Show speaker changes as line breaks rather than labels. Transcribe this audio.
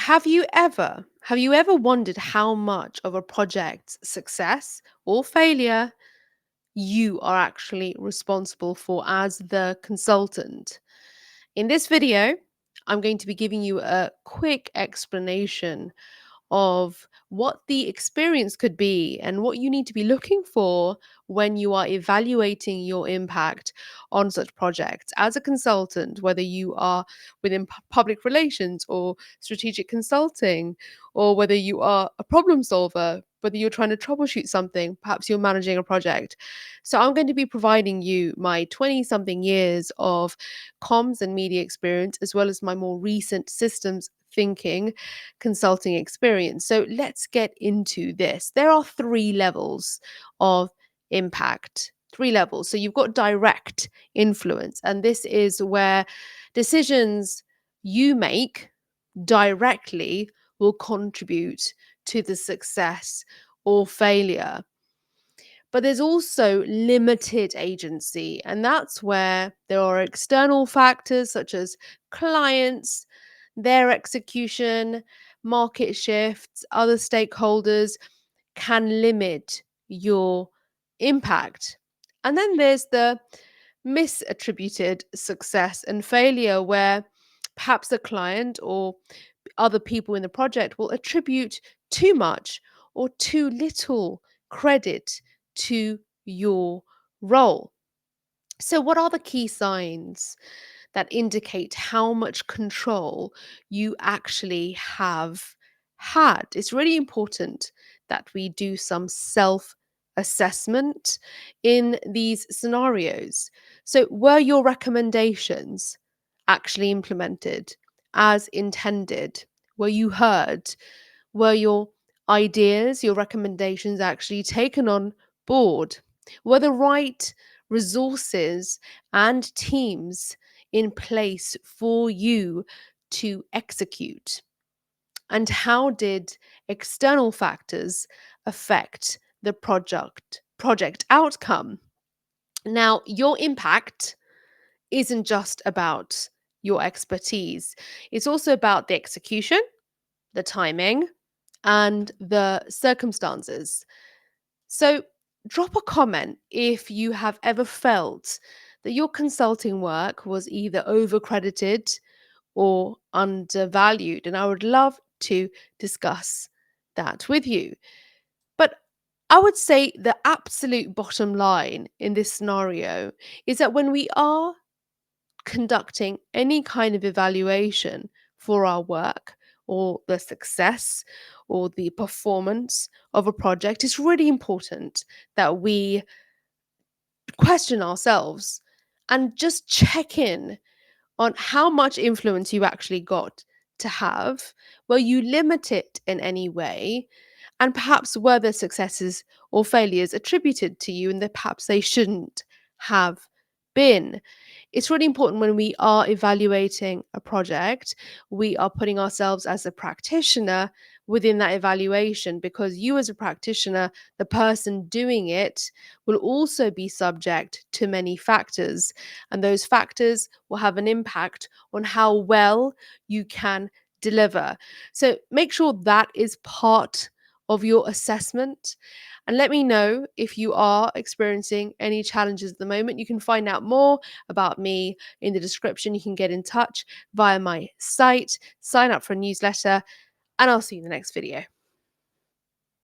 Have you ever wondered how much of a project's success or failure you are actually responsible for as the consultant? In this video, I'm going to be giving you a quick explanation of what the experience could be and what you need to be looking for when you are evaluating your impact on such projects as a consultant, whether you are within public relations or strategic consulting, or whether you are a problem solver, whether you're trying to troubleshoot something, perhaps you're managing a project. So, I'm going to be providing you my 20 something years of comms and media experience, as well as my more recent systems thinking consulting experience. So let's get into this. There are three levels of impact. Three levels. So you've got direct influence, and this is where decisions you make directly will contribute to the success or failure. But there's also limited agency, and that's where there are external factors such as clients, their execution, market shifts, other stakeholders can limit your impact. And then there's the misattributed success and failure, where perhaps the client or other people in the project will attribute too much or too little credit to your role. So, what are the key signs that indicate how much control you actually have had? It's really important that we do some self assessment in these scenarios. So, were your recommendations actually implemented as intended? Were you heard? Were your ideas, your recommendations actually taken on board? Were the right resources and teams in place for you to execute? And how did external factors affect the project outcome? Now, your impact isn't just about your expertise. It's also about the execution, the timing, and the circumstances. So, drop a comment if you have ever felt that your consulting work was either overcredited or undervalued. And I would love to discuss that with you. But I would say the absolute bottom line in this scenario is that when we are conducting any kind of evaluation for our work or the success or the performance of a project, it's really important that we question ourselves and just check in on how much influence you actually got to have. Were you limit it in any way? And perhaps were the successes or failures attributed to you and that perhaps they shouldn't have been? It's really important when we are evaluating a project, we are putting ourselves as a practitioner within that evaluation, because you, as a practitioner, the person doing it, will also be subject to many factors. And those factors will have an impact on how well you can deliver. So make sure that is part of your assessment. And let me know if you are experiencing any challenges at the moment. You can find out more about me in the description. You can get in touch via my site, sign up for a newsletter, and I'll see you in the next video.